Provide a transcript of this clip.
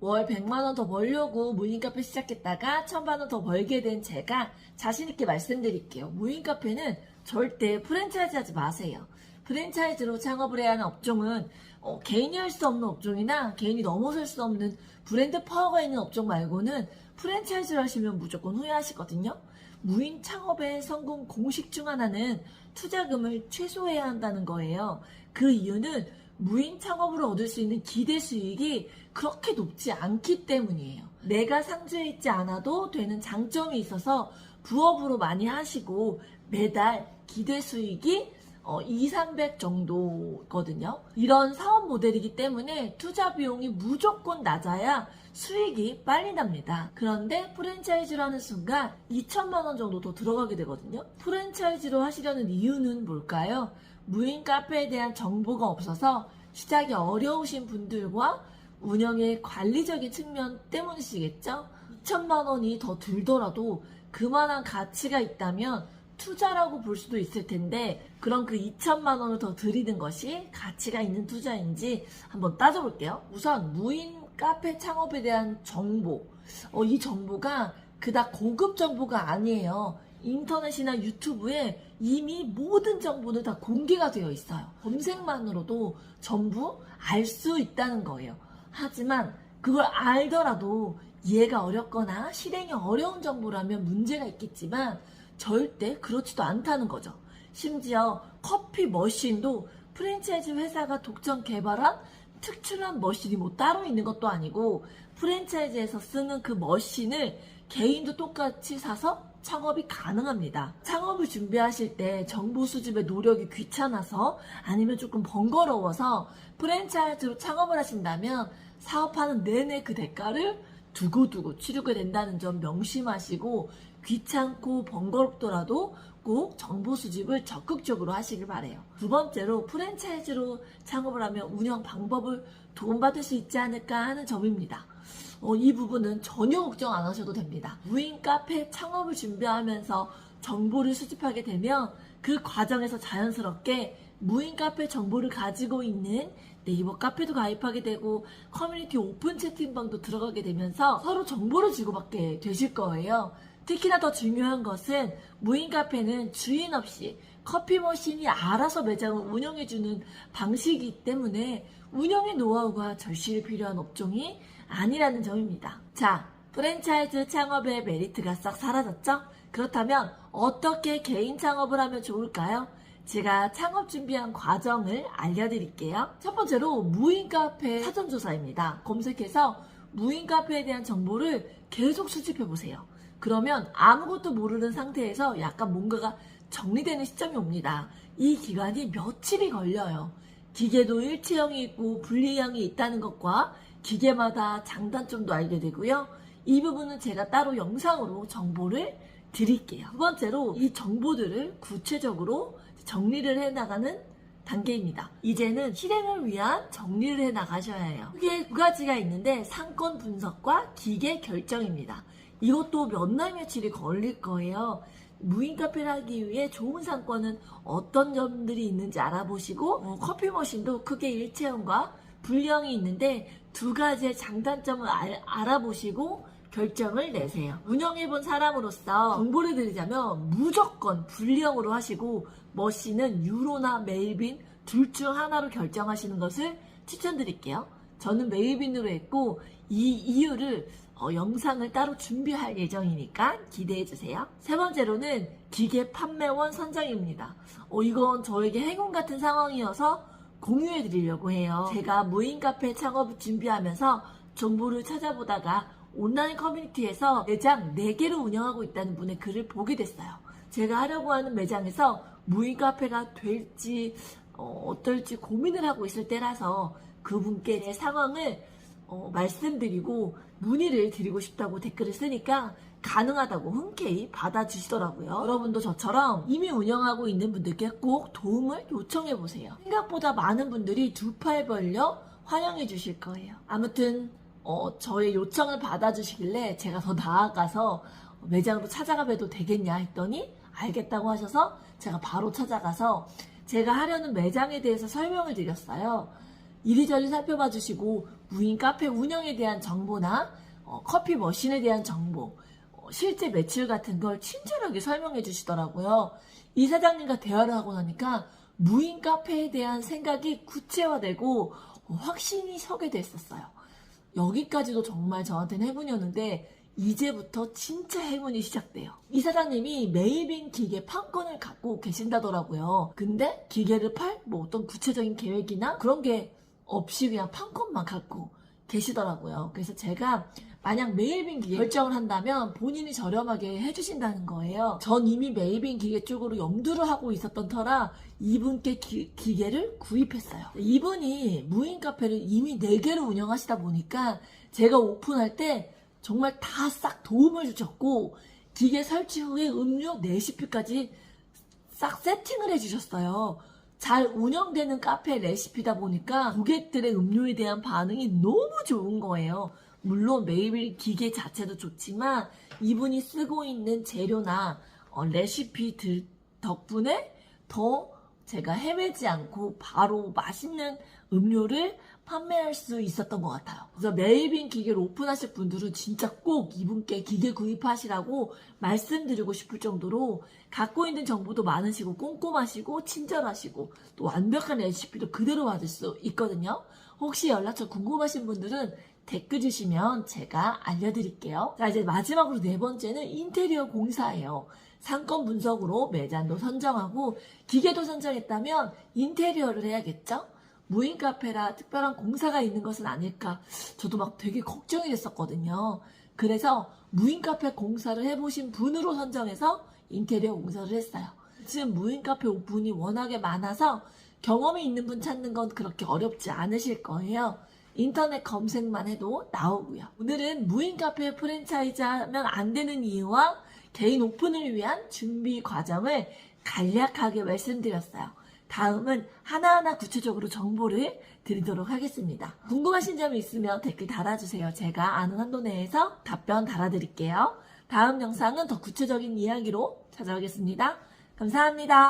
월 100만 원 더 벌려고 무인 카페 시작했다가 1000만 원 더 벌게 된 제가 자신있게 말씀드릴게요. 무인 카페는 절대 프랜차이즈 하지 마세요. 프랜차이즈로 창업을 해야 하는 업종은 개인이 할 수 없는 업종이나 개인이 넘어설 수 없는 브랜드 파워가 있는 업종 말고는 프랜차이즈를 하시면 무조건 후회하시거든요. 무인 창업의 성공 공식 중 하나는 투자금을 최소해야 한다는 거예요. 그 이유는 무인 창업으로 얻을 수 있는 기대 수익이 그렇게 높지 않기 때문이에요. 내가 상주해 있지 않아도 되는 장점이 있어서 부업으로 많이 하시고 매달 기대 수익이 200~300 정도거든요. 이런 사업 모델이기 때문에 투자 비용이 무조건 낮아야 수익이 빨리 납니다. 그런데 프랜차이즈로 하는 순간 2천만 원 정도 더 들어가게 되거든요. 프랜차이즈로 하시려는 이유는 뭘까요? 무인 카페에 대한 정보가 없어서 시작이 어려우신 분들과 운영의 관리적인 측면 때문이시겠죠? 2천만 원이 더 들더라도 그만한 가치가 있다면 투자라고 볼 수도 있을 텐데 그럼 그 2천만 원을 더 들이는 것이 가치가 있는 투자인지 한번 따져볼게요. 우선 무인 카페 창업에 대한 정보, 이 정보가 그닥 고급 정보가 아니에요. 인터넷이나 유튜브에 이미 모든 정보는 다 공개가 되어 있어요. 검색만으로도 전부 알 수 있다는 거예요. 하지만 그걸 알더라도 이해가 어렵거나 실행이 어려운 정보라면 문제가 있겠지만 절대 그렇지도 않다는 거죠. 심지어 커피 머신도 프랜차이즈 회사가 독점 개발한 특출난 머신이 뭐 따로 있는 것도 아니고 프랜차이즈에서 쓰는 그 머신을 개인도 똑같이 사서 창업이 가능합니다. 창업을 준비하실 때 정보 수집에 노력이 귀찮아서 아니면 조금 번거로워서 프랜차이즈로 창업을 하신다면 사업하는 내내 그 대가를 두고두고 치르게 된다는 점 명심하시고 귀찮고 번거롭더라도 꼭 정보 수집을 적극적으로 하시길 바래요. 두 번째로 프랜차이즈로 창업을 하면 운영 방법을 도움받을 수 있지 않을까 하는 점입니다. 이 부분은 전혀 걱정 안 하셔도 됩니다. 무인 카페 창업을 준비하면서 정보를 수집하게 되면 그 과정에서 자연스럽게 무인 카페 정보를 가지고 있는 네이버 카페도 가입하게 되고 커뮤니티 오픈 채팅방도 들어가게 되면서 서로 정보를 주고받게 되실 거예요. 특히나 더 중요한 것은 무인 카페는 주인 없이 커피 머신이 알아서 매장을 운영해주는 방식이기 때문에 운영의 노하우가 절실히 필요한 업종이 아니라는 점입니다. 자, 프랜차이즈 창업의 메리트가 싹 사라졌죠? 그렇다면 어떻게 개인 창업을 하면 좋을까요? 제가 창업 준비한 과정을 알려드릴게요. 첫 번째로 무인 카페 사전조사입니다. 검색해서 무인 카페에 대한 정보를 계속 수집해보세요. 그러면 아무것도 모르는 상태에서 약간 뭔가가 정리되는 시점이 옵니다. 이 기간이 며칠이 걸려요. 기계도 일체형이 있고 분리형이 있다는 것과 기계마다 장단점도 알게 되고요. 이 부분은 제가 따로 영상으로 정보를 드릴게요. 두 번째로 이 정보들을 구체적으로 정리를 해나가는 단계입니다. 이제는 실행을 위한 정리를 해나가셔야 해요. 크게 두 가지가 있는데 상권 분석과 기계 결정입니다. 이것도 몇 날 며칠이 걸릴 거예요. 무인 카페를 하기 위해 좋은 상권은 어떤 점들이 있는지 알아보시고 커피 머신도 크게 일체형과 분리형이 있는데 두 가지의 장단점을 알아보시고 결정을 내세요. 운영해본 사람으로서 정보를 드리자면 무조건 분리형으로 하시고 머신은 유로나 메일빈 둘 중 하나로 결정하시는 것을 추천드릴게요. 저는 메일빈으로 했고 이 이유를 영상을 따로 준비할 예정이니까 기대해주세요. 세 번째로는 기계 판매원 선정입니다. 이건 저에게 행운 같은 상황이어서 공유해드리려고 해요. 제가 무인 카페 창업을 준비하면서 정보를 찾아보다가 온라인 커뮤니티에서 매장 4개를 운영하고 있다는 분의 글을 보게 됐어요. 제가 하려고 하는 매장에서 무인 카페가 될지 어떨지 고민을 하고 있을 때라서 그분께 제 상황을 말씀드리고 문의를 드리고 싶다고 댓글을 쓰니까 가능하다고 흔쾌히 받아주시더라고요. 여러분도 저처럼 이미 운영하고 있는 분들께 꼭 도움을 요청해보세요. 생각보다 많은 분들이 두 팔 벌려 환영해 주실 거예요. 아무튼 저의 요청을 받아주시길래 제가 더 나아가서 매장으로 찾아가 봬도 되겠냐 했더니 알겠다고 하셔서 제가 바로 찾아가서 제가 하려는 매장에 대해서 설명을 드렸어요. 이리저리 살펴봐 주시고 무인 카페 운영에 대한 정보나 커피 머신에 대한 정보, 실제 매출 같은 걸 친절하게 설명해 주시더라고요. 이 사장님과 대화를 하고 나니까 무인 카페에 대한 생각이 구체화되고 확신이 서게 됐었어요. 여기까지도 정말 저한테는 행운이었는데 이제부터 진짜 행운이 시작돼요. 이 사장님이 메이빙 기계 판권을 갖고 계신다더라고요. 근데 기계를 팔 뭐 어떤 구체적인 계획이나 그런 게 없이 그냥 판권만 갖고 계시더라고요. 그래서 제가 만약 메이빙 기계 결정을 한다면 본인이 저렴하게 해주신다는 거예요. 전 이미 메이빙 기계 쪽으로 염두를 하고 있었던 터라 이분께 기계를 구입했어요. 이분이 무인 카페를 이미 4개를 운영하시다 보니까 제가 오픈할 때 정말 다 싹 도움을 주셨고 기계 설치 후에 음료 레시피까지 싹 세팅을 해주셨어요. 잘 운영되는 카페 레시피다 보니까 고객들의 음료에 대한 반응이 너무 좋은 거예요. 물론 메이빙 기계 자체도 좋지만 이분이 쓰고 있는 재료나 레시피들 덕분에 더 제가 헤매지 않고 바로 맛있는 음료를 판매할 수 있었던 것 같아요. 그래서 메이빙 기계를 오픈하실 분들은 진짜 꼭 이분께 기계 구입하시라고 말씀드리고 싶을 정도로 갖고 있는 정보도 많으시고 꼼꼼하시고 친절하시고 또 완벽한 레시피도 그대로 받을 수 있거든요. 혹시 연락처 궁금하신 분들은 댓글 주시면 제가 알려드릴게요. 자, 이제 마지막으로 4번째는 인테리어 공사예요. 상권 분석으로 매장도 선정하고 기계도 선정했다면 인테리어를 해야겠죠? 무인 카페라 특별한 공사가 있는 것은 아닐까 저도 막 되게 걱정이 됐었거든요. 그래서 무인 카페 공사를 해보신 분으로 선정해서 인테리어 공사를 했어요. 지금 무인 카페 오픈이 워낙에 많아서 경험이 있는 분 찾는 건 그렇게 어렵지 않으실 거예요. 인터넷 검색만 해도 나오고요. 오늘은 무인 카페 프랜차이즈 하면 안 되는 이유와 개인 오픈을 위한 준비 과정을 간략하게 말씀드렸어요. 다음은 하나하나 구체적으로 정보를 드리도록 하겠습니다. 궁금하신 점이 있으면 댓글 달아주세요. 제가 아는 한도 내에서 답변 달아드릴게요. 다음 영상은 더 구체적인 이야기로 찾아오겠습니다. 감사합니다.